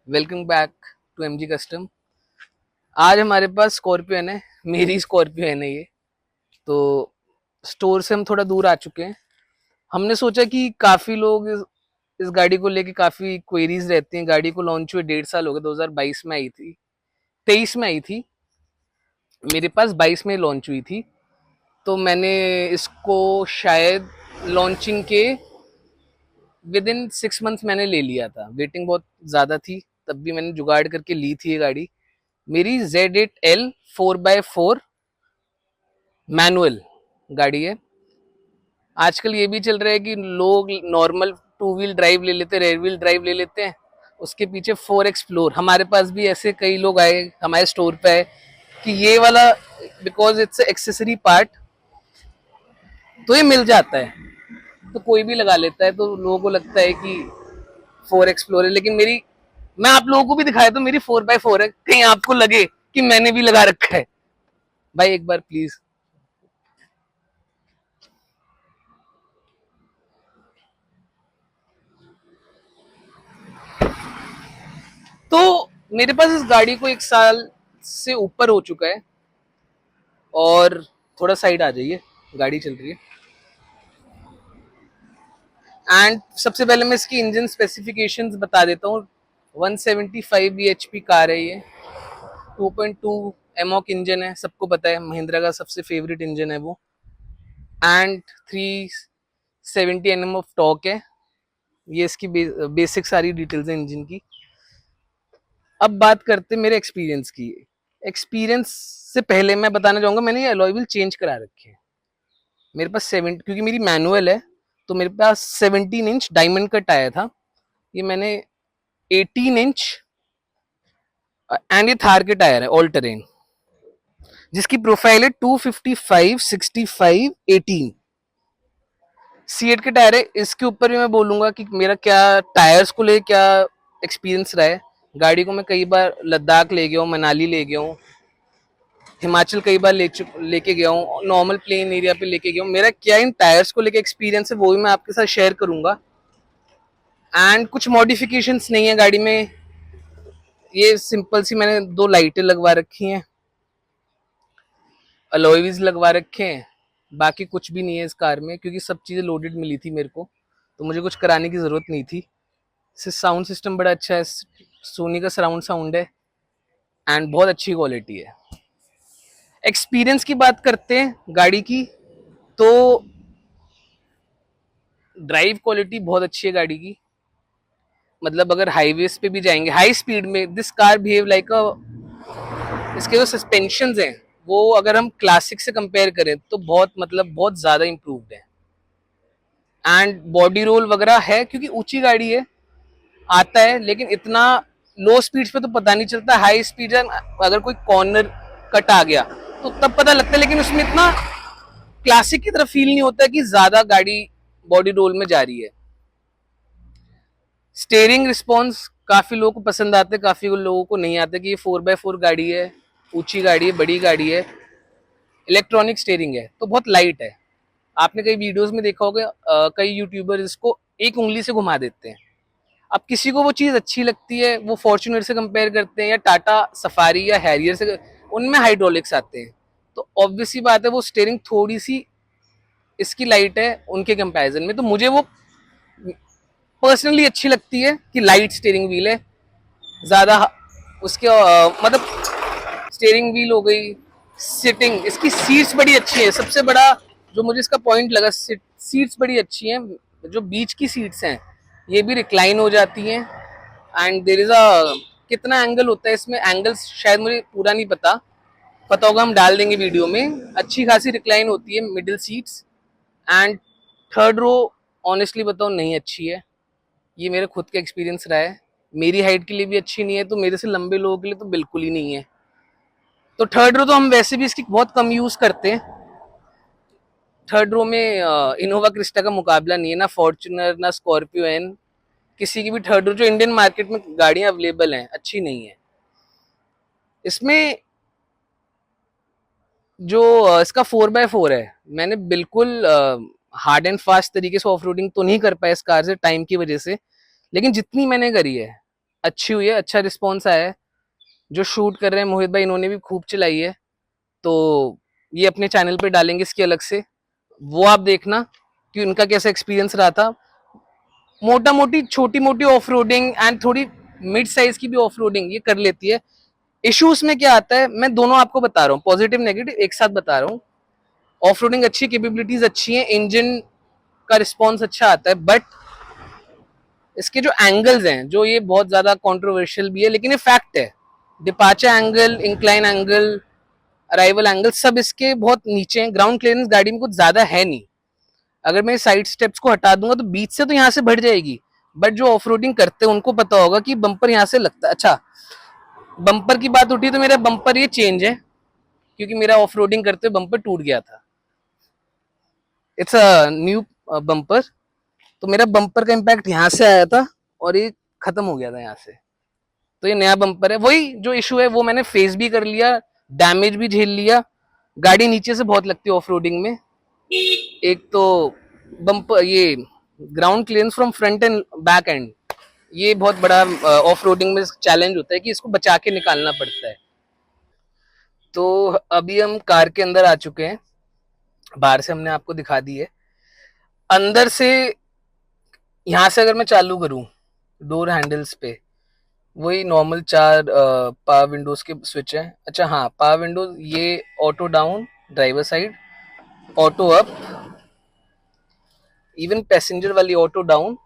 Welcome back to MG custom. आज हमारे पास scorpion है, मेरी स्कॉर्पियन है ये। तो स्टोर से हम थोड़ा दूर आ चुके हैं। हमने सोचा कि काफ़ी लोग इस गाड़ी को लेके काफ़ी क्वेरीज रहती हैं। गाड़ी को लॉन्च हुए 1.5 साल हो गए, 2022 में आई थी, 23 में आई थी। मेरे पास 22 में लॉन्च हुई थी। तो मैंने इसको शायद लॉन्चिंग के विद इन 6 मंथ्स मैंने ले लिया था। वेटिंग बहुत ज़्यादा थी, तब भी मैंने जुगाड़ करके ली थी ये गाड़ी। मेरी Z8L 4x4 मैनुअल गाड़ी है। आजकल ये भी चल रहा है कि लोग नॉर्मल 2 व्हील ड्राइव ले लेते हैं, रेयर व्हील ड्राइव ले लेते हैं, उसके पीछे 4 एक्सप्लोर। हमारे पास भी ऐसे कई लोग आए हमारे स्टोर पे आए कि ये वाला बिकॉज इट्स एक्सेसरी पार्ट तो ये मिल जाता है, तो कोई भी लगा लेता है। तो लोगों को लगता है कि 4 एक्सप्लोर है, लेकिन मेरी, मैं आप लोगों को भी दिखाया तो मेरी 4x4 है, कहीं आपको लगे कि मैंने भी लगा रखा है। भाई एक बार प्लीज। तो मेरे पास इस गाड़ी को 1 साल से ऊपर हो चुका है। और थोड़ा साइड आ जाइए, गाड़ी चल रही है। एंड सबसे पहले मैं इसकी इंजन स्पेसिफिकेशंस बता देता हूँ। 175 bhp कार है ये। 2.2 एमॉक इंजन है, सबको पता है, महिंद्रा का सबसे फेवरेट इंजन है वो। एंड 370 Nm ऑफ टॉर्क है। ये इसकी बेसिक सारी डिटेल्स है इंजन की। अब बात करते हैं मेरे एक्सपीरियंस की। एक्सपीरियंस से पहले मैं बताना चाहूंगा, मैंने ये अलॉय व्हील चेंज करा रखे हैं। मेरे पास 7, क्योंकि मेरी मैनुअल है तो मेरे पास 17 इंच डायमंड कट आया था। ये मैंने 18 इंच, एंड ये थार के टायर है ऑल टेरेन, जिसकी प्रोफाइल है 255 65 18। C8 के टायर है। इसके ऊपर भी मैं बोलूंगा कि मेरा क्या टायर्स को ले क्या एक्सपीरियंस रहा है। गाड़ी को मैं कई बार लद्दाख ले गया हूँ, मनाली ले गया हूँ, हिमाचल कई बार लेके गया हूँ, नॉर्मल प्लेन एरिया पे लेके गया हूँ। मेरा क्या इन टायर्स को लेके एक्सपीरियंस है वो भी मैं आपके साथ शेयर करूंगा। एंड कुछ मॉडिफिकेशंस नहीं है गाड़ी में। ये सिंपल सी मैंने 2 लाइटें लगवा रखी हैं, अलॉय व्हील्स लगवा रखे हैं, बाकी कुछ भी नहीं है इस कार में, क्योंकि सब चीज़ें लोडेड मिली थी मेरे को, तो मुझे कुछ कराने की ज़रूरत नहीं थी। साउंड सिस्टम बड़ा अच्छा है, सोनी का सराउंड साउंड है, एंड बहुत अच्छी क्वालिटी है। एक्सपीरियंस की बात करते हैं गाड़ी की, तो ड्राइव क्वालिटी बहुत अच्छी है गाड़ी की। मतलब अगर हाईवेज पे भी जाएंगे हाई स्पीड में, दिस कार बिहेव लाइक अ, इसके जो सस्पेंशन हैं वो अगर हम क्लासिक से कंपेयर करें तो बहुत मतलब बहुत ज़्यादा इम्प्रूव्ड है। एंड बॉडी रोल वगैरह है, क्योंकि ऊंची गाड़ी है आता है, लेकिन इतना लो स्पीड्स पे तो पता नहीं चलता। हाई स्पीड अगर कोई कॉर्नर कट आ गया तो तब पता लगता है, लेकिन उसमें इतना क्लासिक की तरफ फील नहीं होता कि ज्यादा गाड़ी बॉडी रोल में जा रही है। स्टेयरिंग रिस्पॉन्स काफी लोगों को पसंद आते हैं, काफी लोगों को नहीं आते कि ये 4x4 गाड़ी है, ऊंची गाड़ी है, बड़ी गाड़ी है, इलेक्ट्रॉनिक स्टेयरिंग है तो बहुत लाइट है। आपने कई वीडियोस में देखा होगा, कई यूट्यूबर इसको एक उंगली से घुमा देते हैं। अब किसी को वो चीज़ अच्छी लगती है, वो फॉर्च्यूनर से कंपेयर करते हैं या टाटा सफारी या हैरियर से, उनमें हाइड्रोलिक्स आते हैं, तो ऑब्वियस सी बात है वो स्टेयरिंग थोड़ी सी इसकी लाइट है उनके कंपैरिजन में। तो मुझे वो पर्सनली अच्छी लगती है कि लाइट स्टेयरिंग व्हील है ज़्यादा। उसके मतलब स्टेयरिंग व्हील हो गई, सिटिंग, इसकी सीट्स बड़ी अच्छी है। सबसे बड़ा जो मुझे इसका पॉइंट लगा, सीट्स बड़ी अच्छी हैं। जो बीच की सीट्स हैं ये भी रिक्लाइन हो जाती हैं। एंड देर इज अ, कितना एंगल होता है इसमें, एंगल्स शायद मुझे पूरा नहीं पता, पता होगा हम डाल देंगे वीडियो में। अच्छी खासी रिक्लाइन होती है middle seats. And third row honestly बताओ नहीं अच्छी है, ये मेरे खुद का एक्सपीरियंस रहा है। मेरी हाइट के लिए भी अच्छी नहीं है, तो मेरे से लंबे लोगों के लिए तो बिल्कुल ही नहीं है। तो थर्ड रो तो हम वैसे भी इसकी बहुत कम यूज करते हैं। थर्ड रो में इनोवा क्रिस्टा का मुकाबला नहीं है, ना फॉर्च्यूनर ना स्कॉर्पियो एन, किसी की भी थर्ड रो जो इंडियन मार्केट में गाड़ियां अवेलेबल हैं अच्छी नहीं है। इसमें जो इसका 4x4 है, मैंने बिल्कुल हार्ड एंड फास्ट तरीके से ऑफ रोडिंग तो नहीं कर पाया इस कार से टाइम की वजह से, लेकिन जितनी मैंने करी है अच्छी हुई है, अच्छा रिस्पॉन्स आया है। जो शूट कर रहे हैं मोहित भाई, इन्होंने भी खूब चलाई है, तो ये अपने चैनल पे डालेंगे इसकी अलग से, वो आप देखना कि उनका कैसा एक्सपीरियंस रहा था। मोटा मोटी छोटी मोटी ऑफ रोडिंग एंड थोड़ी मिड साइज की भी ऑफ रोडिंग ये कर लेती है। इश्यूज में क्या आता है, मैं दोनों आपको बता रहा हूँ, पॉजिटिव नेगेटिव एक साथ बता रहा हूँ। ऑफ रोडिंग अच्छी, कैपेबिलिटीज अच्छी है, इंजन का रिस्पॉन्स अच्छा आता है, बट इसके जो एंगल्स हैं, जो ये बहुत ज्यादा कंट्रोवर्शियल भी है, लेकिन ये फैक्ट है, departure angle, incline angle, arrival angle सब इसके बहुत नीचे हैं। ग्राउंड क्लियरेंस गाड़ी में कुछ ज्यादा है नहीं, अगर मैं साइड स्टेप्स को हटा दूंगा तो बीच से तो यहाँ से बढ़ जाएगी, बट जो ऑफ रोडिंग करते हैं उनको पता होगा कि बम्पर यहाँ से लगता है। अच्छा, बम्पर की बात उठी तो मेरा बम्पर ये चेंज है, क्योंकि मेरा ऑफ रोडिंग करते हुए बम्पर टूट गया था। इट्स अ न्यू बम्पर, तो मेरा बम्पर का इम्पैक्ट यहाँ से आया था और ये खत्म हो गया था यहाँ से, तो ये नया बम्पर है। वही जो इशू है वो मैंने फेस भी कर लिया, डैमेज भी झेल लिया। गाड़ी नीचे से बहुत लगती है ऑफ रोडिंग में, एक तो बम्पर, ये ground clearance from front end back and, ये बहुत बड़ा ऑफ रोडिंग में चैलेंज होता है कि इसको बचा के निकालना पड़ता है। तो अभी हम कार के अंदर आ चुके हैं, बाहर से हमने आपको दिखा दी है। अंदर से यहाँ से अगर मैं चालू करूँ डोर हैंडल्स पे, वही नॉर्मल 4 पावर विंडोज के स्विच है। अच्छा हाँ, पावर विंडोज ये auto down driver side, auto up, even passenger वाली ऑटो डाउन,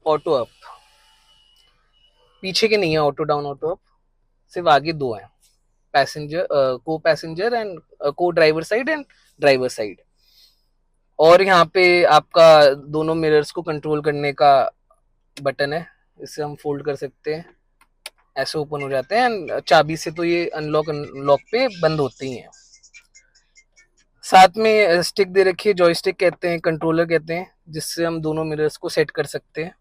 ऑटो अप। पीछे के नहीं है ऑटो डाउन ऑटो अप, सिर्फ आगे दो हैं, पैसेंजर, को पैसेंजर एंड को driver side and driver side. और यहाँ पे आपका दोनों मिरर्स को कंट्रोल करने का बटन है, इससे हम फोल्ड कर सकते हैं, ऐसे ओपन हो जाते हैं, एंड चाबी से तो ये अनलॉक अनलॉक पे बंद होते ही हैं। साथ में स्टिक दे रखी है, जॉयस्टिक कहते हैं, कंट्रोलर कहते हैं, जिससे हम दोनों मिरर्स को सेट कर सकते हैं।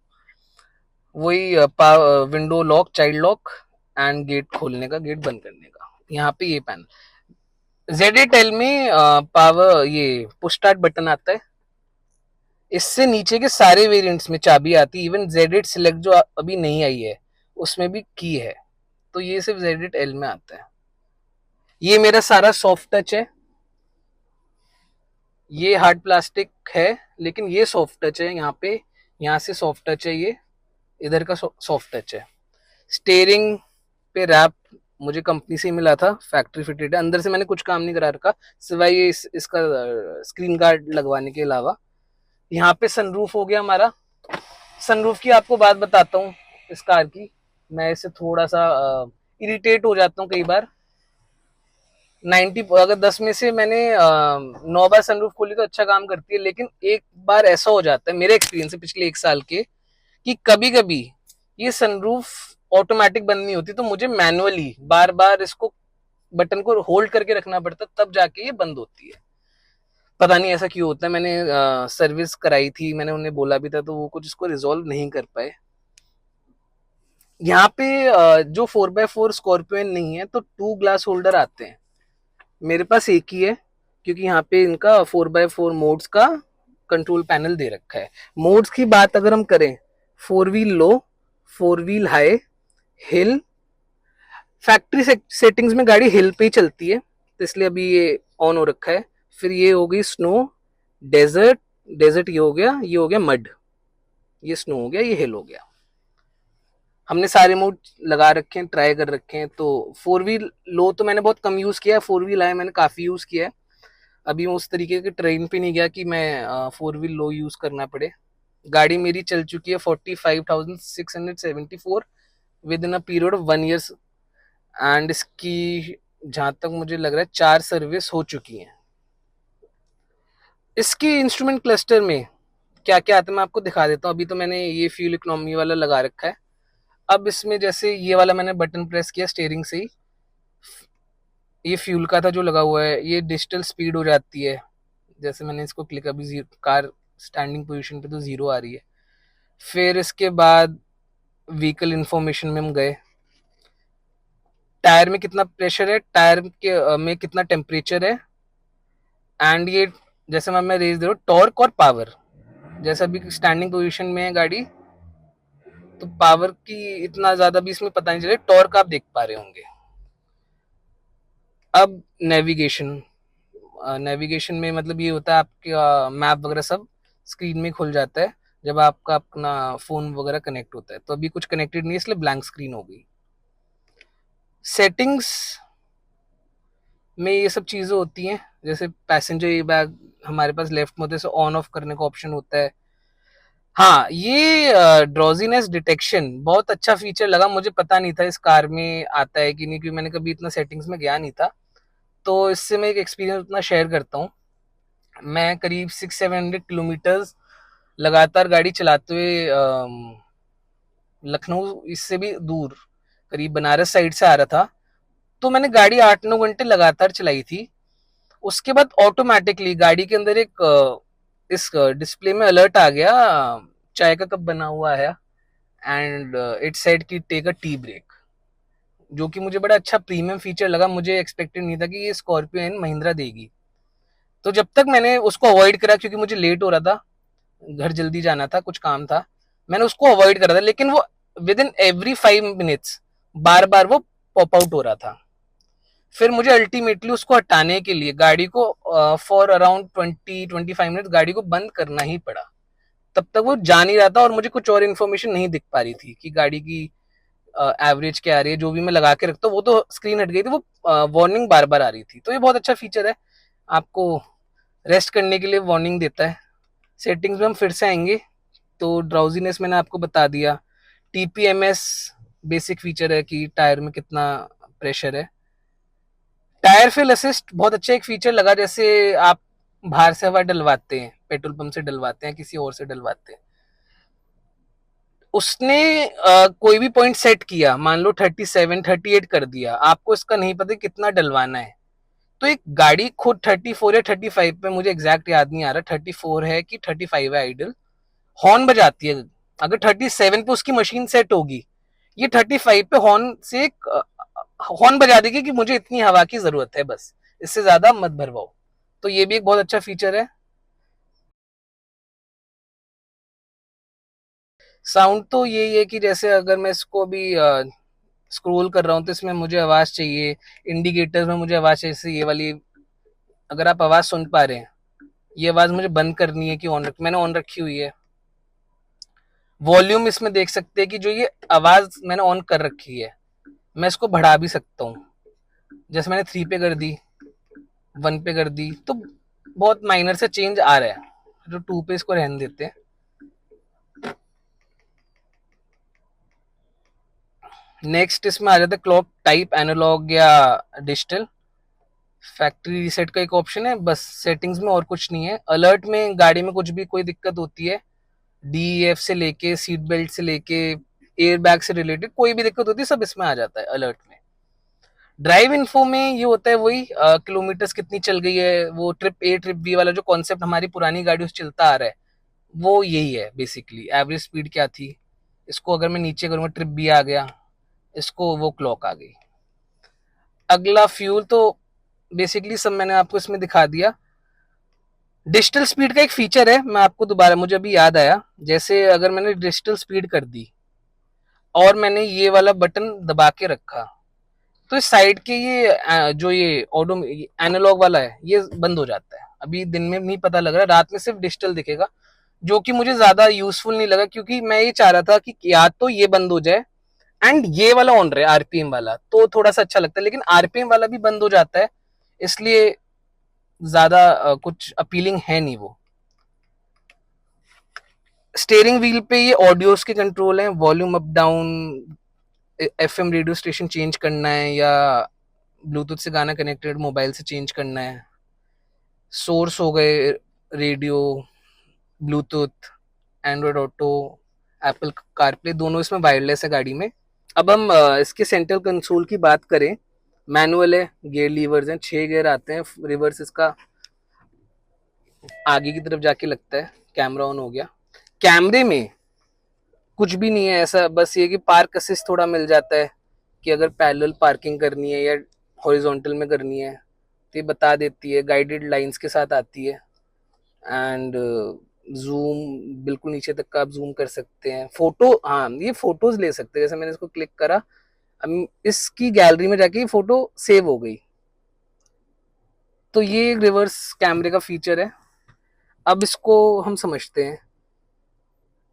वही window lock, child lock and gate खोलने का, गेट बंद करने का। यहाँ पे ये पैनल ZA10 में पावर, ये पुश स्टार्ट बटन आता है, इससे नीचे के सारे वेरिएंट्स में चाबी आती है। इवन Z8 सिलेक्ट जो अभी नहीं आई है उसमें भी की है, तो ये सिर्फ Z8L में आता है। ये मेरा सारा सॉफ्ट टच है, ये हार्ड प्लास्टिक है लेकिन ये सॉफ्ट टच है। यहाँ पे, यहाँ से सॉफ्ट टच है, ये इधर का सॉफ्ट टच है। स्टेयरिंग पे रैप मुझे कंपनी से मिला था, फैक्ट्री फिटेड है, अंदर से मैंने कुछ काम नहीं करा रखा सिवाय ये इसका स्क्रीन गार्ड लगवाने के अलावा। यहाँ पे सनरूफ हो गया हमारा। सनरूफ की आपको बात बताता हूँ इस कार की, मैं इससे थोड़ा सा इरिटेट हो जाता हूँ कई बार। 90, अगर 10 में से मैंने 9 बार सनरूफ खोली तो अच्छा काम करती है, लेकिन एक बार ऐसा हो जाता है, मेरे एक्सपीरियंस है पिछले 1 साल के, कि कभी कभी ये सनरूफ ऑटोमेटिक बंद नहीं होती, तो मुझे मैनुअली बार बार इसको बटन को होल्ड करके रखना पड़ता, तब जाके ये बंद होती है। पता नहीं ऐसा क्यों होता है, मैंने सर्विस कराई थी, मैंने उन्हें बोला भी था, तो वो कुछ इसको रिजोल्व नहीं कर पाए। यहाँ पे जो 4x4 स्कॉर्पियन नहीं है तो 2 ग्लास होल्डर आते हैं, मेरे पास एक ही है, क्योंकि यहाँ पे इनका 4x4 मोड्स का कंट्रोल पैनल दे रखा है। मोड्स की बात अगर हम करें, 4 व्हील लो, 4 व्हील हाई, हिल। फैक्ट्री सेटिंग्स में गाड़ी हिल पे ही चलती है, तो इसलिए अभी ये ऑन हो रखा है। फिर ये हो गई स्नो, डेजर्ट, डेजर्ट ये हो गया, ये हो गया मड, ये स्नो हो गया, ये हिल हो गया। हमने सारे मोड लगा रखे हैं, ट्राई कर रखे हैं। तो 4 व्हील लो तो मैंने बहुत कम यूज किया है, 4 व्हील हाई मैंने काफी यूज किया है। अभी मैं उस तरीके के ट्रेन पे नहीं गया कि मैं 4 व्हील लो यूज करना पड़े। गाड़ी मेरी चल चुकी है 45,674 with in a period of 1 year, and इसकी जहां तक मुझे लग रहा है 4 सर्विस हो चुकी हैं। इसकी इंस्ट्रूमेंट क्लस्टर में क्या क्या आता है मैं आपको दिखा देता हूँ। अभी तो मैंने ये फ्यूल इकोनॉमी वाला लगा रखा है। अब इसमें जैसे ये वाला मैंने बटन प्रेस किया स्टीयरिंग से ही, ये फ्यूल का था जो लगा हुआ है, ये डिजिटल स्पीड हो जाती है। जैसे मैंने इसको क्लिक, अभी कार स्टैंडिंग पोजीशन पे तो 0 आ रही है। फिर इसके बाद व्हीकल इंफॉर्मेशन में हम गए, टायर में कितना प्रेशर है, टायर के में कितना टेम्परेचर है, एंड ये जैसे मैं रेस दे रहा हूँ टॉर्क और पावर। जैसे अभी स्टैंडिंग पोजीशन में है गाड़ी, तो पावर की इतना ज्यादा भी इसमें पता नहीं चले, टॉर्क आप देख पा रहे होंगे। अब नेविगेशन, नेविगेशन में मतलब ये होता है आपके मैप वगैरह सब स्क्रीन में खुल जाता है जब आपका अपना फोन वगैरह कनेक्ट होता है। तो अभी कुछ कनेक्टेड नहीं है इसलिए ब्लैंक स्क्रीन हो गई। सेटिंग्स में ये सब चीजें होती हैं, जैसे पैसेंजर ए बैग हमारे पास लेफ्ट में होते हैं, ऑन ऑफ करने का ऑप्शन होता है। हाँ, ये ड्रॉजीनेस डिटेक्शन बहुत अच्छा फीचर लगा मुझे, पता नहीं था इस कार में आता है कि नहीं, क्योंकि मैंने कभी इतना सेटिंग्स में गया नहीं था। तो इससे मैं एक एक्सपीरियंस अपना शेयर करता हूँ। मैं करीब 600-700 किलोमीटर्स लगातार गाड़ी चलाते हुए लखनऊ इससे भी दूर करीब बनारस साइड से आ रहा था। तो मैंने गाड़ी 8-9 घंटे लगातार चलाई थी। उसके बाद ऑटोमेटिकली गाड़ी के अंदर एक इस डिस्प्ले में अलर्ट आ गया, चाय का कप बना हुआ है, एंड इट सेड कि टेक अ टी ब्रेक, जो कि मुझे बड़ा अच्छा प्रीमियम फीचर लगा। मुझे एक्सपेक्टेड नहीं था कि ये स्कॉर्पियो एंड महिंद्रा देगी। तो जब तक मैंने उसको अवॉइड करा, क्योंकि मुझे लेट हो रहा था, घर जल्दी जाना था, कुछ काम था, मैंने उसको अवॉइड करा था, लेकिन वो विद इन एवरी 5 मिनट्स बार बार वो पॉप आउट हो रहा था। फिर मुझे अल्टीमेटली उसको हटाने के लिए गाड़ी को फॉर अराउंड 20-25 मिनट गाड़ी को बंद करना ही पड़ा। तब तक वो जा नहीं रहा था और मुझे कुछ और इन्फॉर्मेशन नहीं दिख पा रही थी कि गाड़ी की एवरेज क्या आ रही है। जो भी मैं लगा के रखता हूँ वो तो स्क्रीन हट गई थी, वो वार्निंग बार बार आ रही थी। तो ये बहुत अच्छा फीचर है, आपको रेस्ट करने के लिए वार्निंग देता है। सेटिंग्स में हम फिर से आएंगे। तो ड्राउजीनेस मैंने आपको बता दिया। टीपीएमएस बेसिक फीचर है कि टायर में कितना प्रेशर है। टायर फिल असिस्ट बहुत अच्छा एक फीचर लगा, जैसे आप बाहर से हवा डलवाते हैं, पेट्रोल पंप से डलवाते हैं, किसी और से डलवाते हैं, उसने कोई भी पॉइंट सेट किया, मान लो 37-38 कर दिया, आपको इसका नहीं पता कितना डलवाना है। तो एक गाड़ी खुद 34 या 35 पे, मुझे एग्जैक्ट याद नहीं आ रहा 34 है कि 35 है आइडल, हॉर्न बजाती है। अगर 37 पे उसकी मशीन सेट होगी, ये 35 पे हॉर्न से हॉर्न बजा देगी कि मुझे इतनी हवा की जरूरत है, बस इससे ज्यादा मत भरवाओ। तो ये भी एक बहुत अच्छा फीचर है। साउंड तो यही है कि जैसे अगर मैं इसको भी स्क्रोल कर रहा हूँ तो इसमें मुझे आवाज चाहिए, इंडिकेटर्स में मुझे आवाज चाहिए, जैसे ये वाली, अगर आप आवाज सुन पा रहे हैं, ये आवाज मुझे बंद करनी है कि ऑन मैंने ऑन रखी हुई है। वॉल्यूम इसमें देख सकते हैं कि जो ये आवाज मैंने ऑन कर रखी है, मैं इसको बढ़ा भी सकता हूँ। जैसे मैंने 3 पे कर दी, 1 पे कर दी, तो बहुत माइनर से चेंज आ रहा है। जो 2 पे इसको रहने देते हैं। नेक्स्ट इसमें आ जाता है क्लॉक टाइप, एनालॉग या डिजिटल। फैक्ट्री रीसेट का एक ऑप्शन है बस सेटिंग्स में, और कुछ नहीं है। अलर्ट में गाड़ी में कुछ भी कोई दिक्कत होती है, डीईएफ से लेके सीट बेल्ट से लेके एयर बैग से रिलेटेड कोई भी दिक्कत होती है, सब इसमें आ जाता है अलर्ट में। ड्राइव इन्फो में ये होता है वही, किलोमीटर्स कितनी चल गई है, वो ट्रिप ए ट्रिप बी वाला जो कॉन्सेप्ट हमारी पुरानी गाड़ियों से चलता आ रहा है, वो यही है बेसिकली। एवरेज स्पीड क्या थी, इसको अगर मैं नीचे करूंगा ट्रिप बी आ गया, इसको वो क्लॉक आ गई। अगला फ्यूल, तो बेसिकली सब मैंने आपको इसमें दिखा दिया। डिजिटल स्पीड का एक फीचर है, मैं आपको दोबारा, मुझे अभी याद आया, जैसे अगर मैंने डिजिटल स्पीड कर दी और मैंने ये वाला बटन दबा के रखा, तो इस साइड के ये जो ये ऑडो एनालॉग वाला है ये बंद हो जाता है। अभी दिन में नहीं पता लग रहा, रात में सिर्फ डिजिटल दिखेगा, जो कि मुझे ज्यादा यूजफुल नहीं लगा, क्योंकि मैं ये चाह रहा था कि या तो ये बंद हो जाए एंड ये वाला ऑन रहे, आरपीएम वाला, तो थोड़ा सा अच्छा लगता है। लेकिन आरपीएम वाला भी बंद हो जाता है, इसलिए ज्यादा कुछ अपीलिंग है नहीं वो। स्टेयरिंग व्हील पे ये ऑडियोस के कंट्रोल हैं, volume up down, FM radio station change करना है, या ब्लूटूथ से गाना कनेक्टेड मोबाइल से चेंज करना है। सोर्स हो गए radio, Bluetooth, Android auto, Apple CarPlay, दोनों इसमें वायरलेस है गाड़ी में। अब हम इसके सेंट्रल कंसोल की बात करें, मैनुअल है, गियर लीवर्स हैं, 6 गियर आते हैं, रिवर्स इसका आगे की तरफ जाके लगता है। कैमरा ऑन हो गया, कैमरे में कुछ भी नहीं है ऐसा, बस ये कि पार्क असिस्ट थोड़ा मिल जाता है कि अगर पैरेलल पार्किंग करनी है या हॉरिजॉन्टल में करनी है, तो ये बता देती है, गाइडेड लाइंस के साथ आती है। एंड जूम बिल्कुल नीचे तक का आप जूम कर सकते हैं। फोटो, हाँ ये फोटोज ले सकते हैं, जैसे मैंने इसको क्लिक करा, अब इसकी गैलरी में जाके फोटो सेव हो गई। तो ये रिवर्स कैमरे का फीचर है। अब इसको हम समझते हैं।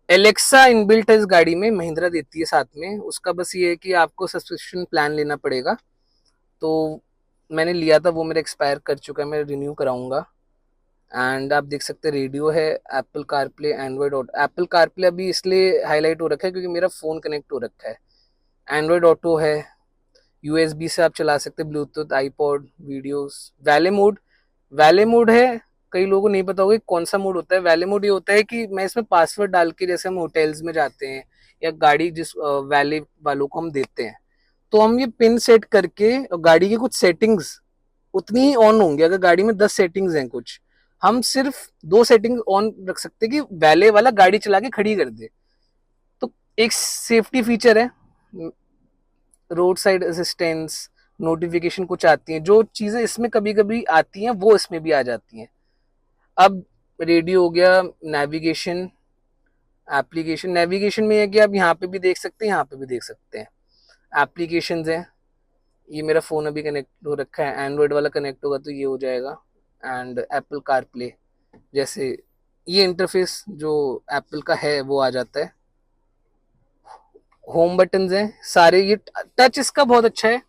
एलेक्सा इनबिल्ट है इस गाड़ी में, महिंद्रा देती है साथ में। उसका बस ये है कि आपको सब्सक्रिप्शन प्लान लेना पड़ेगा। तो मैंने लिया था, वो मेरा एक्सपायर कर चुका है, मैं रिन्यू कराऊंगा। एंड आप देख सकते हैं रेडियो है, Apple CarPlay, Android auto. Apple CarPlay अभी इसलिए हाईलाइट हो रखा है क्योंकि मेरा फ़ोन कनेक्ट हो रखा है। एंड्रॉइड ऑटो है, यूएसबी से आप चला सकते हैं, Bluetooth, iPod, videos. Valet mode, valet mode है, कई लोगों को नहीं पता होगा कौन सा मोड होता है। वैले मोड ये होता है कि मैं इसमें पासवर्ड डाल के, जैसे हम होटल्स में जाते हैं या गाड़ी जिस वैले वालों को हम देते हैं, तो हम ये पिन सेट करके गाड़ी की कुछ सेटिंग्स उतनी ही ऑन होंगी। अगर गाड़ी में 10 सेटिंग्स हैं कुछ, हम सिर्फ 2 सेटिंग ऑन रख सकते हैं कि वैले वाला गाड़ी चला के खड़ी कर दे। तो एक सेफ्टी फीचर है। रोड साइड असिस्टेंस, नोटिफिकेशन कुछ आती हैं, जो चीजें इसमें कभी कभी आती हैं वो इसमें भी आ जाती हैं। अब रेडियो हो गया, नेविगेशन, एप्लीकेशन। नेविगेशन में है कि आप यहाँ पे भी देख सकते हैं, यहाँ पे भी देख सकते हैं। एप्लीकेशन है, ये मेरा फ़ोन अभी कनेक्ट हो रखा है, एंड्रॉयड वाला कनेक्ट होगा तो ये हो जाएगा। एंड एप्पल कार प्ले, जैसे ये इंटरफेस जो एप्पल का है वो आ जाता है। होम बटन्स हैं सारे, ये टच इसका बहुत अच्छा है,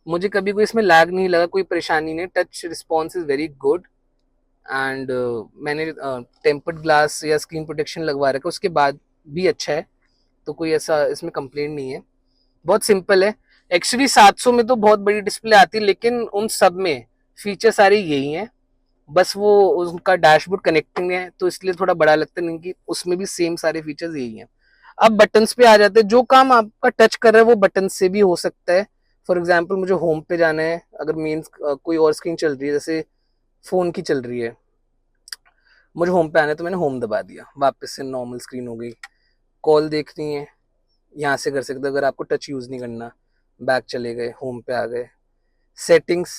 मुझे कभी कोई इसमें लैग नहीं लगा, कोई परेशानी नहीं। Touch response is very good. And मैंने टेम्पर्ड ग्लास या स्क्रीन प्रोटेक्शन लगवा रखा है, उसके बाद भी अच्छा है, तो कोई ऐसा इसमें कंप्लेंट नहीं है। बहुत सिंपल है। एक्चुअली 700 में तो बहुत बड़ी डिस्प्ले आती है, लेकिन उन सब में फीचर सारे यही हैं, बस वो उनका डैशबोर्ड कनेक्टिंग है तो इसलिए थोड़ा बड़ा लगता है, नहीं कि उसमें भी सेम सारे फीचर्स यही हैं। अब बटन्स पे आ जाते हैं, जो काम आपका टच कर रहा है वो बटन से भी हो सकता है। फॉर एग्जाम्पल मुझे होम पे जाना है, अगर मेन कोई और स्क्रीन चल रही है, जैसे फोन की चल रही है, मुझे होम पे आना है तो मैंने होम दबा दिया, वापस से नॉर्मल स्क्रीन हो गई। कॉल देखनी है, यहाँ से कर सकते हो अगर आपको टच यूज नहीं करना। बैक चले गए, होम पे आ गए। सेटिंग्स,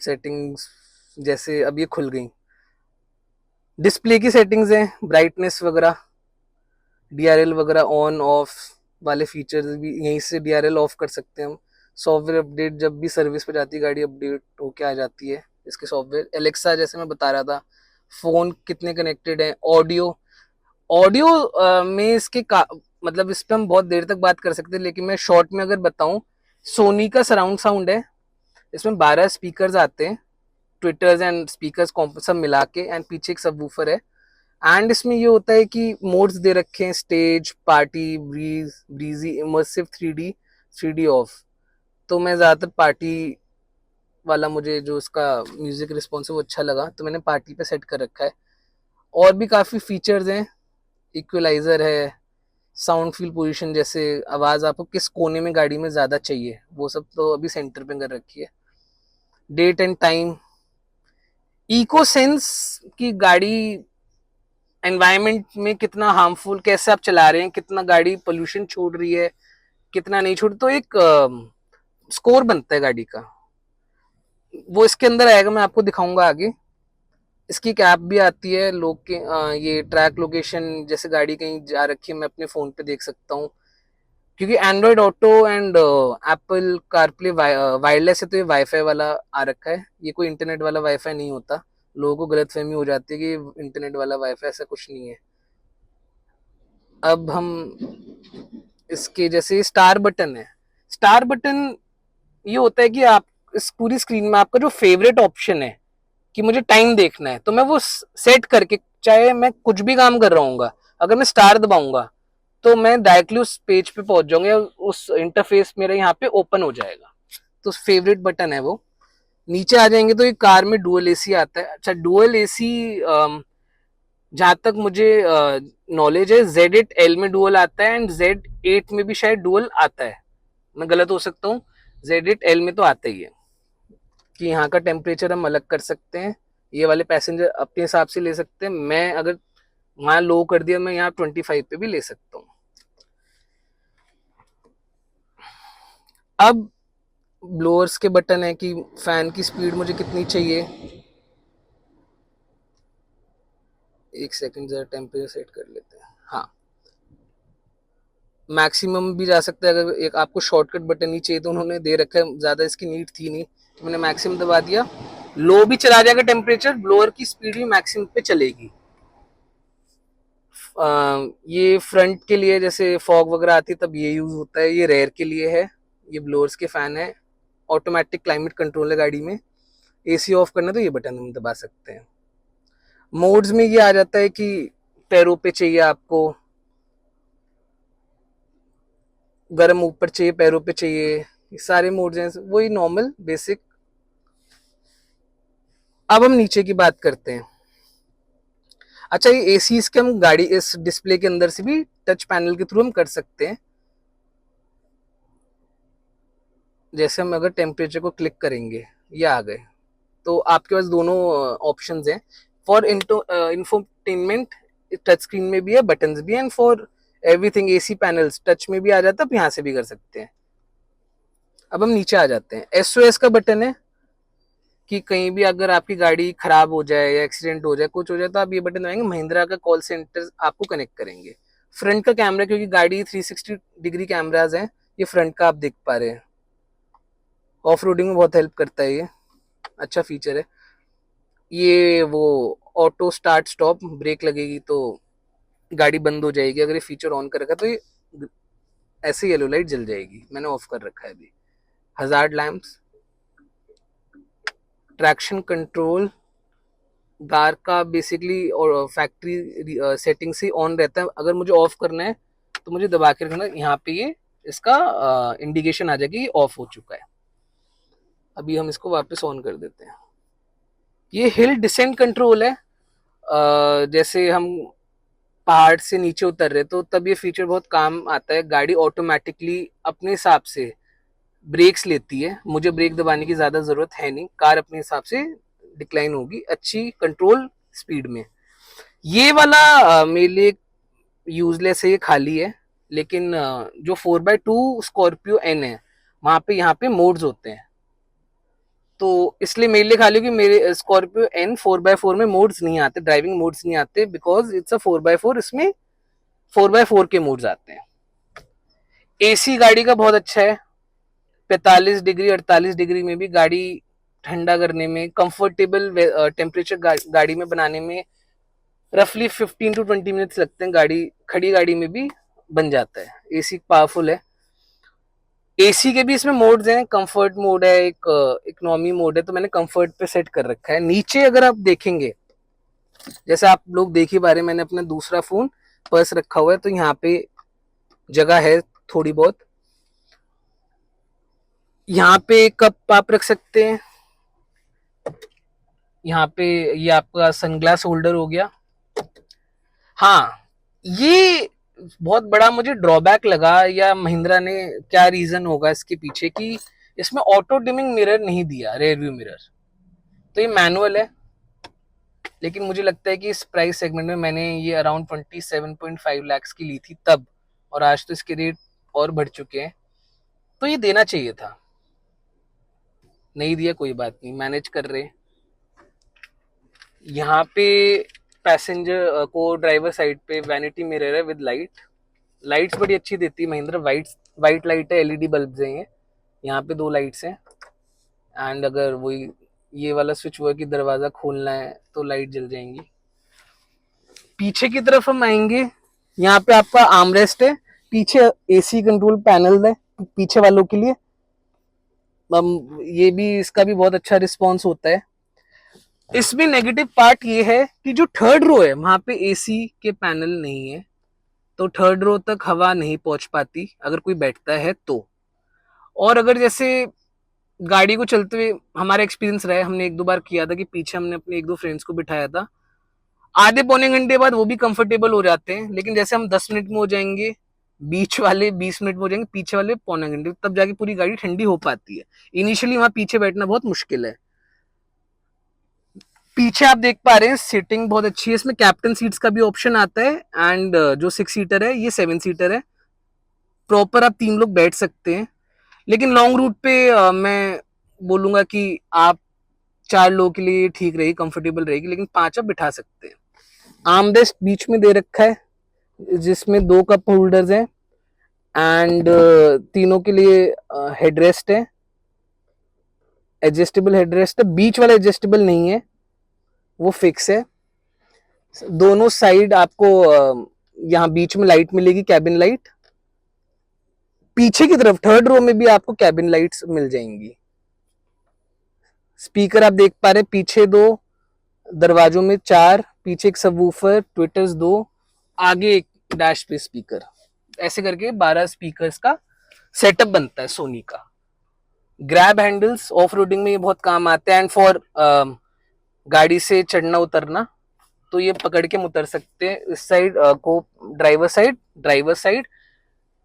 सेटिंग्स जैसे अब ये खुल गई। डिस्प्ले की सेटिंग्स हैं, ब्राइटनेस वगैरह, डीआरएल वगैरह ऑन ऑफ वाले फीचर्स भी यहीं से डीआरएल ऑफ कर सकते हैं हम। सॉफ्टवेयर अपडेट, जब भी सर्विस पे जाती है गाड़ी अपडेट होके आ जाती है इसके सॉफ्टवेयर। एलेक्सा जैसे मैं बता रहा था, फोन कितने कनेक्टेड हैं। ऑडियो, ऑडियो में इसके मतलब इस पर हम बहुत देर तक बात कर सकते हैं, लेकिन मैं शॉर्ट में अगर बताऊं, सोनी का सराउंड साउंड है, इसमें 12 स्पीकर्स आते हैं, ट्विटर्स एंड स्पीकर्स सब मिला के, एंड पीछे एक सबवूफर है। एंड इसमें ये होता है कि मोड्स दे रखे हैं, stage, party, breeze, breezy, immersive, 3D off. तो मैं ज़्यादातर पार्टी वाला, मुझे जो उसका म्यूजिक रिस्पॉन्स है वो अच्छा लगा, तो मैंने पार्टी पे सेट कर रखा है। और भी काफ़ी फीचर्स हैं, इक्वलाइजर है, साउंड फील पोजीशन, जैसे आवाज़ आपको किस कोने में गाड़ी में ज़्यादा चाहिए वो सब तो अभी सेंटर पे कर रखी है। Date and time, eco sense की गाड़ी एनवायरनमेंट में कितना हार्मफुल, कैसे आप चला रहे हैं, कितना गाड़ी पोल्यूशन छोड़ रही है, कितना नहीं छोड़, तो एक स्कोर बनता है गाड़ी का, वो इसके अंदर आएगा, मैं आपको दिखाऊंगा आगे। इसकी एक ऐप भी आती है, लोग के ये ट्रैक लोकेशन, जैसे गाड़ी कहीं जा रखी है मैं अपने फ़ोन पे देख सकता हूँ। क्योंकि Android auto and Apple CarPlay wireless है, तो ये वाईफाई वाला आ रखा है, ये कोई इंटरनेट वाला वाईफाई नहीं होता। लोगों को गलतफहमी हो जाती है कि इंटरनेट वाला वाईफाई, ऐसा कुछ नहीं है। अब हम इसके जैसे स्टार बटन है, स्टार बटन ये होता है कि आप इस पूरी स्क्रीन में आपका जो फेवरेट ऑप्शन है कि मुझे टाइम देखना है, तो मैं वो सेट करके, चाहे मैं कुछ भी काम कर रहा हूँ, अगर मैं स्टार दबाऊंगा तो मैं डायरेक्टली उस पेज पे पहुंच जाऊंगा, उस इंटरफेस मेरे यहाँ पे ओपन हो जाएगा। तो फेवरेट बटन है वो। नीचे आ जाएंगे तो ये कार में डुअल एसी आता है। अच्छा, डुअल एसी जहां तक मुझे नॉलेज है, Z8L में डुअल आता है, एंड Z8 में भी शायद डुअल आता है, मैं गलत हो सकता हूँ। Z8L में तो आता ही है कि यहाँ का टेम्परेचर हम अलग कर सकते हैं, ये वाले पैसेंजर अपने हिसाब से ले सकते हैं। मैं अगर वहां लो कर दिया, मैं यहाँ 25 पे भी ले सकता हूँ। अब ब्लोअर्स के बटन है कि फैन की स्पीड मुझे कितनी चाहिए, एक सेकंड जरा टेम्परेचर सेट कर लेते हैं। हाँ, मैक्सिमम भी जा सकता है, अगर एक आपको शॉर्टकट बटन ही चाहिए तो उन्होंने दे रखा है, ज़्यादा इसकी नीड थी नहीं तो मैंने मैक्सिमम दबा दिया। लो भी चला जाएगा टेम्परेचर, ब्लोअर की स्पीड भी मैक्सिमम पे चलेगी। ये फ्रंट के लिए जैसे फॉग वगैरह आती है तब ये यूज होता है, ये रेयर के लिए है। ये ब्लोअर्स के फैन है, ऑटोमेटिक क्लाइमेट कंट्रोल है गाड़ी में। एसी ऑफ करना तो ये बटन हम दबा सकते हैं। मोड्स में ये आ जाता है कि पैरों पे चाहिए आपको, गर्म ऊपर चाहिए, पैरों पे चाहिए, ये सारे मोड्स हैं, वही नॉर्मल बेसिक। अब हम नीचे की बात करते हैं। अच्छा, ये एसी के हम गाड़ी इस डिस्प्ले के अंदर से भी टच पैनल के थ्रू हम कर सकते हैं। जैसे हम अगर टेम्परेचर को क्लिक करेंगे, ये आ गए, तो आपके पास दोनों ऑप्शंस हैं। फॉर इंफोटेनमेंट टच स्क्रीन में भी है, बटन्स भी हैं, and for everything AC panels touch में भी आ जाता है, आप यहाँ से भी कर सकते हैं। अब हम नीचे आ जाते हैं। एसओएस का बटन है कि कहीं भी अगर आपकी गाड़ी खराब हो जाए या एक्सीडेंट हो जाए, कुछ हो जाए, तो आप ये बटन दबाएंगे, महिंद्रा का कॉल सेंटर आपको कनेक्ट करेंगे। फ्रंट का कैमरा, क्योंकि गाड़ी 360 डिग्री कैमराज हैं, ये फ्रंट का आप देख पा रहे हैं। ऑफ रोडिंग में बहुत हेल्प करता है, ये अच्छा फीचर है। ये वो ऑटो स्टार्ट स्टॉप, ब्रेक लगेगी तो गाड़ी बंद हो जाएगी, अगर ये फीचर ऑन कर रखा तो ये ऐसे येलो लाइट जल जाएगी। मैंने ऑफ कर रखा है अभी। Hazard lamps, traction control car का बेसिकली और फैक्ट्री सेटिंग से ऑन रहता है। अगर मुझे ऑफ करना है तो मुझे दबा के रखना, यहाँ पे ये इसका इंडिकेशन आ जाएगी ऑफ हो चुका है। अभी हम इसको वापस ऑन कर देते हैं। ये हिल डिसेंट कंट्रोल है। जैसे हम पहाड़ से नीचे उतर रहे तो तब ये फीचर बहुत काम आता है। गाड़ी ऑटोमेटिकली अपने हिसाब से ब्रेक्स लेती है, मुझे ब्रेक दबाने की ज़्यादा ज़रूरत है नहीं, कार अपने हिसाब से डिक्लाइन होगी अच्छी कंट्रोल स्पीड में। ये वाला मेरे लिए यूजलेस है, ये खाली है। लेकिन जो 4x2 स्कॉर्पियो एन है, वहाँ पे यहाँ पे मोड्स होते हैं, तो इसलिए मेरे लिए खाली, कि मेरे स्कॉर्पियो एन 4x4 में मोड्स नहीं आते, ड्राइविंग मोड्स नहीं आते, बिकॉज इट्स अ 4x4, इसमें 4x4 के मोड्स आते हैं। एसी गाड़ी का बहुत अच्छा है, 45 डिग्री 48 डिग्री में भी गाड़ी ठंडा करने में, कंफर्टेबल टेम्परेचर गाड़ी में बनाने में रफली 15 to 20 मिनट्स लगते हैं। गाड़ी खड़ी गाड़ी में भी बन जाता है। एसी पावरफुल है। एसी के भी इसमें मोड्स हैं, कंफर्ट मोड है, एक इकोनॉमी मोड है, तो मैंने कंफर्ट पे सेट कर रखा है। नीचे अगर आप देखेंगे, जैसे आप लोग देख ही पा रहे हैं, मैंने अपना दूसरा फोन पर्स रखा हुआ है, तो यहाँ पे जगह है थोड़ी बहुत। यहाँ पे कप आप रख सकते हैं। यहाँ पे ये आपका सनग्लास होल्डर हो गया। हाँ, ये बहुत बड़ा मुझे ड्रॉबैक लगा, या महिंद्रा ने क्या रीजन होगा इसके पीछे, कि इसमें ऑटो डिमिंग मिरर नहीं दिया, रेयर व्यू मिरर। तो ये मैनुअल है, लेकिन मुझे लगता है कि इस प्राइस सेगमेंट में, मैंने ये अराउंड 27.5 लाख की ली थी तब, और आज तो इसके रेट और बढ़ चुके हैं, तो ये देना चाहिए था। नहीं दिया, कोई बात नहीं, मैनेज कर रहे। यहाँ पे पैसेंजर को ड्राइवर साइड पे वैनिटी मिरर है विद लाइट। लाइट्स बड़ी अच्छी देती है महिंद्रा, वाइट लाइट है, एलईडी बल्ब हैं ये। यहाँ पे 2 लाइट्स हैं, एंड अगर वही ये वाला स्विच हुआ कि दरवाजा खोलना है तो लाइट जल जाएंगी। पीछे की तरफ हम आएंगे, यहाँ पे आपका आर्मरेस्ट है, पीछे एसी कंट्रोल पैनल है पीछे वालों के लिए। ये भी, इसका भी बहुत अच्छा रिस्पॉन्स होता है। इसमें नेगेटिव पार्ट ये है कि जो थर्ड रो है वहां पे एसी के पैनल नहीं है, तो थर्ड रो तक हवा नहीं पहुंच पाती अगर कोई बैठता है तो। और अगर जैसे गाड़ी को चलते हुए हमारा एक्सपीरियंस रहा है, हमने 1-2 बार किया था कि पीछे हमने अपने 1-2 फ्रेंड्स को बिठाया था, आधे पौने घंटे बाद वो भी कंफर्टेबल हो जाते हैं। लेकिन जैसे हम 10 मिनट में हो जाएंगे, बीच वाले 20 मिनट में हो जाएंगे, पीछे वाले पौने घंटे, तब जाके पूरी गाड़ी ठंडी हो पाती है। इनिशियली वहां पीछे बैठना बहुत मुश्किल है। पीछे आप देख पा रहे हैं सीटिंग बहुत अच्छी है, इसमें कैप्टन सीट्स का भी ऑप्शन आता है, एंड जो 6 सीटर है ये 7 सीटर है, प्रॉपर आप 3 लोग बैठ सकते हैं। लेकिन लॉन्ग रूट पे मैं बोलूंगा कि आप 4 लोगों के लिए ठीक रहेगी, कंफर्टेबल रहेगी, लेकिन 5 आप बिठा सकते हैं। आर्मरेस्ट बीच में दे रखा है जिसमें 2 कप होल्डर्स हैं एंड तीनों के लिए हेडरेस्ट है, एडजस्टेबल हेडरेस्ट है। बीच वाला एडजस्टेबल नहीं है, वो फिक्स है। दोनों साइड आपको यहाँ बीच में लाइट मिलेगी, कैबिन लाइट। पीछे की तरफ थर्ड रो में भी आपको कैबिन लाइट्स मिल जाएंगी। स्पीकर आप देख पा रहे हैं, पीछे 2, दरवाजों में 4, पीछे एक सबवूफर, ट्विटर्स 2, आगे एक डैश पे स्पीकर। ऐसे करके 12 स्पीकर्स का सेटअप बनता है सोनी का। ग्रैब हैंडल्स ऑफ रोडिंग में ये बहुत काम आते हैं एंड फॉर गाड़ी से चढ़ना उतरना, तो ये पकड़ के उतर सकते हैं। इस साइड को ड्राइवर साइड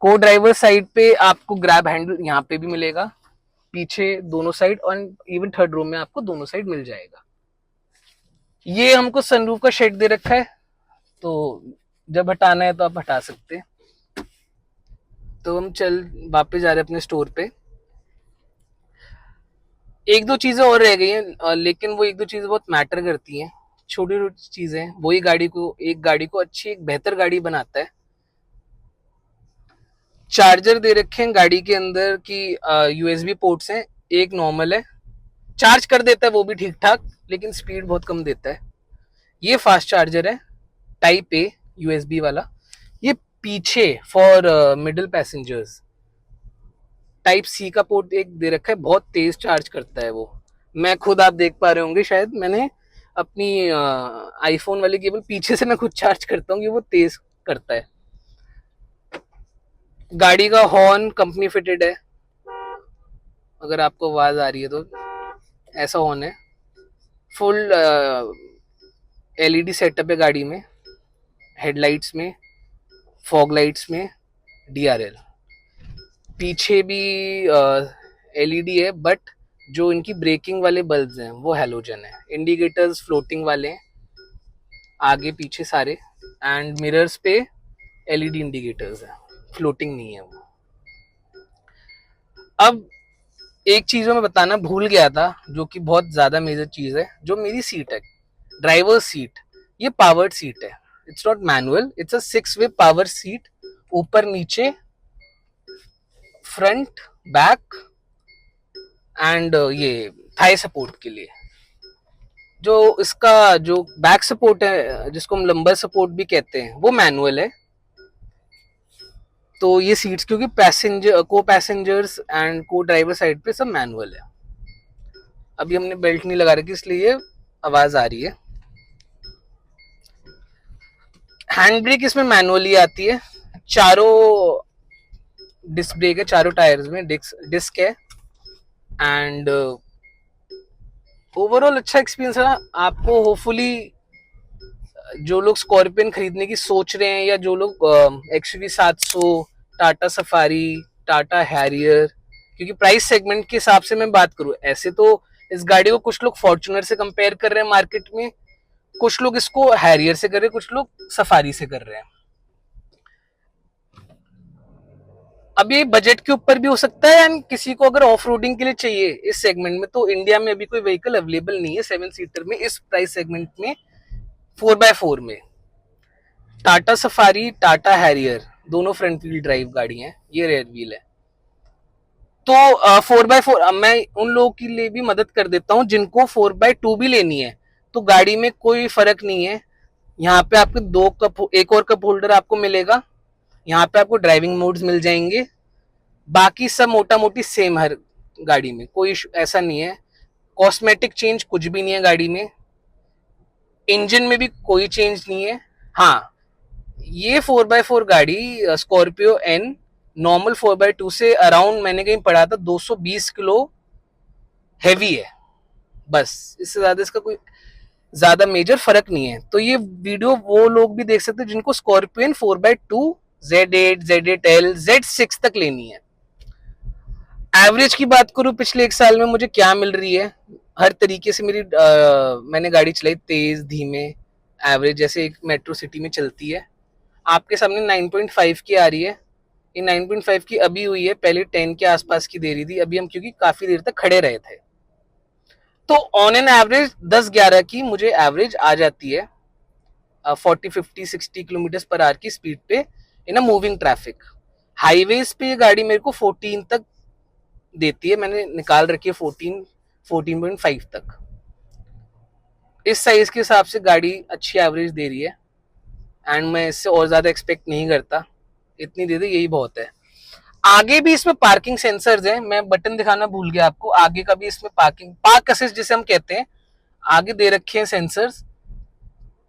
को ड्राइवर साइड पे आपको ग्रैब हैंडल यहाँ पे भी मिलेगा, पीछे दोनों साइड, और इवन थर्ड रो में आपको दोनों साइड मिल जाएगा। ये हमको सनरूफ का शेड दे रखा है, तो जब हटाना है तो आप हटा सकते हैं। तो हम वापस जा रहे हैं अपने स्टोर पे। एक दो चीजें और रह गई हैं, लेकिन वो एक दो चीजें बहुत मैटर करती हैं। छोटी छोटी चीजें वही एक गाड़ी को अच्छी, एक बेहतर गाड़ी बनाता है। चार्जर दे रखे हैं गाड़ी के अंदर की, यूएसबी पोर्ट्स हैं, एक नॉर्मल है, चार्ज कर देता है वो भी ठीक ठाक, लेकिन स्पीड बहुत कम देता है। ये फास्ट चार्जर है, टाइप ए यूएसबी वाला। ये पीछे for middle passengers type C का पोर्ट एक दे रखा है, बहुत तेज चार्ज करता है वो। मैं खुद, आप देख पा रहे होंगे शायद, मैंने अपनी आईफोन वाली केबल पीछे से मैं खुद चार्ज करता हूँ कि वो तेज करता है। गाड़ी का हॉर्न कंपनी फिटेड है, अगर आपको आवाज आ रही है तो ऐसा हॉर्न है। फुल एलईडी सेटअप है गाड़ी में, हेडलाइट्स में, फॉग लाइट्स में, डीआरएल। पीछे भी एलईडी है, बट जो इनकी ब्रेकिंग वाले बल्ब्स हैं वो हैलोजन है। इंडिकेटर्स फ्लोटिंग वाले हैं आगे पीछे सारे, एंड मिरर्स पे एलईडी इंडिकेटर्स हैं, फ्लोटिंग नहीं है वो। अब एक चीज मैं बताना भूल गया था, जो कि बहुत ज्यादा मेजर चीज है। जो मेरी सीट है, ड्राइवर सीट, ये पावर्ड सीट है। It's not manual, it's a 6-वे पावर सीट। ऊपर नीचे, फ्रंट, बैक एंड ये थाई सपोर्ट के लिए। जो इसका जो बैक सपोर्ट है, जिसको हम लंबर सपोर्ट भी कहते हैं, वो मैनुअल है। तो ये सीट्स क्योंकि को पैसेंजर्स एंड को ड्राइवर साइड पे सब मैनुअल है। अभी हमने बेल्ट नहीं लगा रखी, इसलिए ये आवाज आ रही है। हैंड ब्रेक इसमें मैनुअली आती है। चारों डिस्क ब्रेक है, चारों टायर्स में डिस्क है। एंड ओवरऑल अच्छा एक्सपीरियंस है आपको। होपफुली जो लोग स्कॉर्पियन खरीदने की सोच रहे हैं, या जो लोग XUV 700, Tata safari, Tata Harrier, क्योंकि प्राइस सेगमेंट के हिसाब से मैं बात करूं, ऐसे तो इस गाड़ी को कुछ लोग फॉर्च्यूनर से कंपेयर कर रहे हैं मार्केट में, कुछ लोग इसको हैरियर से कर रहे हैं, कुछ लोग सफारी से कर रहे हैं। अब ये बजट के ऊपर भी हो सकता है, एंड किसी को अगर ऑफ रोडिंग के लिए चाहिए इस सेगमेंट में, तो इंडिया में अभी कोई व्हीकल अवेलेबल नहीं है 7 सीटर में इस प्राइस सेगमेंट में, 4x4 में। टाटा सफारी, टाटा हैरियर दोनों फ्रंट व्हील ड्राइव गाड़ी हैं, ये रेयर व्हील है। तो 4x4 मैं उन लोगों के लिए भी मदद कर देता हूं जिनको 4x2 भी लेनी है। तो गाड़ी में कोई फर्क नहीं है। यहाँ पे आपको 2 कप, एक और कप होल्डर आपको मिलेगा। यहाँ पे आपको ड्राइविंग मोड्स मिल जाएंगे। बाकी सब मोटा मोटी सेम हर गाड़ी में, कोई ऐसा नहीं है। कॉस्मेटिक चेंज कुछ भी नहीं है गाड़ी में। इंजन में भी कोई चेंज नहीं है। हाँ, ये 4x4 गाड़ी स्कॉर्पियो एन नॉर्मल 4x2 से अराउंड, मैंने कहीं पढ़ा था, 220 किलो हैवी है। बस इससे ज्यादा इसका कोई ज्यादा मेजर फर्क नहीं है। तो ये वीडियो वो लोग भी देख सकते हैं जिनको scorpion 4x2, Z8, Z8L, Z6 तक लेनी है। एवरेज की बात करूं, पिछले 1 साल में मुझे क्या मिल रही है, हर तरीके से मेरी मैंने गाड़ी चलाई, तेज, धीमे, एवरेज, जैसे एक मेट्रो सिटी में चलती है। आपके सामने 9.5 की आ रही है। ये 9.5 की अभी हुई है, पहले 10 के आसपास की दे रही थी। अभी हम क्योंकि काफी देर तक खड़े रहे थे, तो ऑन एन एवरेज 10-11 की मुझे एवरेज आ जाती है। 40-50-60 km/h की स्पीड पे इन अ मूविंग ट्रैफिक। हाईवेज पे ये गाड़ी मेरे को 14 तक देती है, मैंने निकाल रखी है 14.5 तक। इस साइज के हिसाब से गाड़ी अच्छी एवरेज दे रही है, एंड मैं इससे और ज्यादा एक्सपेक्ट नहीं करता, इतनी दे दे यही बहुत है। आगे भी इसमें पार्किंग सेंसर्स हैं, मैं बटन दिखाना भूल गया आपको, आगे का भी इसमें पार्क असिस्ट जिसे हम कहते हैं, आगे दे रखे हैं सेंसर्स।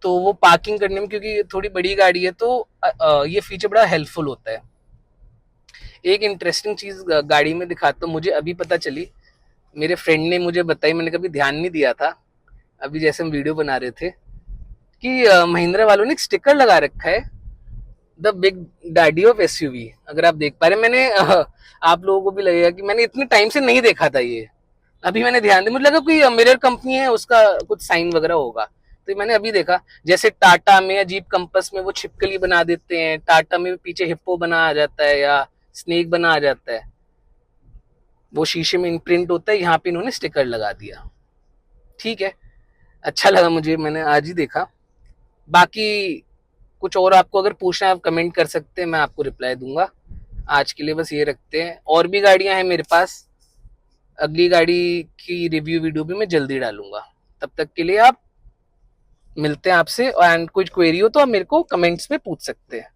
तो वो पार्किंग करने में, क्योंकि थोड़ी बड़ी गाड़ी है तो ये फीचर बड़ा हेल्पफुल होता है। एक इंटरेस्टिंग चीज गाड़ी में दिखाता हूँ, मुझे अभी पता चली, मेरे फ्रेंड ने मुझे बताई, मैंने कभी ध्यान नहीं दिया था, अभी जैसे हम वीडियो बना रहे थे, कि महिंद्रा वालों ने एक स्टिकर लगा रखा है, the big daddy of SUV. अगर आप देख पा रहे, मैंने आप लोगों को भी लगेगा कि मैंने इतने टाइम से नहीं देखा था ये, अभी मैंने ध्यान दिया, मुझे लगा कोई मिरर कंपनी है उसका कुछ साइन वगैरह होगा, तो मैंने अभी देखा। जैसे टाटा में या जीप कंपस में वो छिपकली बना देते हैं, टाटा में पीछे हिप्पो बना आ जाता है या स्नेक बना आ जाता है, वो शीशे में इम्प्रिंट होता है, यहाँ पे इन्होंने स्टिकर लगा दिया। ठीक है, अच्छा लगा मुझे, मैंने आज ही देखा। बाकी कुछ और आपको अगर पूछना है आप कमेंट कर सकते हैं, मैं आपको रिप्लाई दूंगा। आज के लिए बस ये रखते हैं, और भी गाड़ियां हैं मेरे पास, अगली गाड़ी की रिव्यू वीडियो भी मैं जल्दी डालूंगा। तब तक के लिए आप मिलते हैं आपसे, एंड कुछ क्वेरी हो तो आप मेरे को कमेंट्स में पूछ सकते हैं।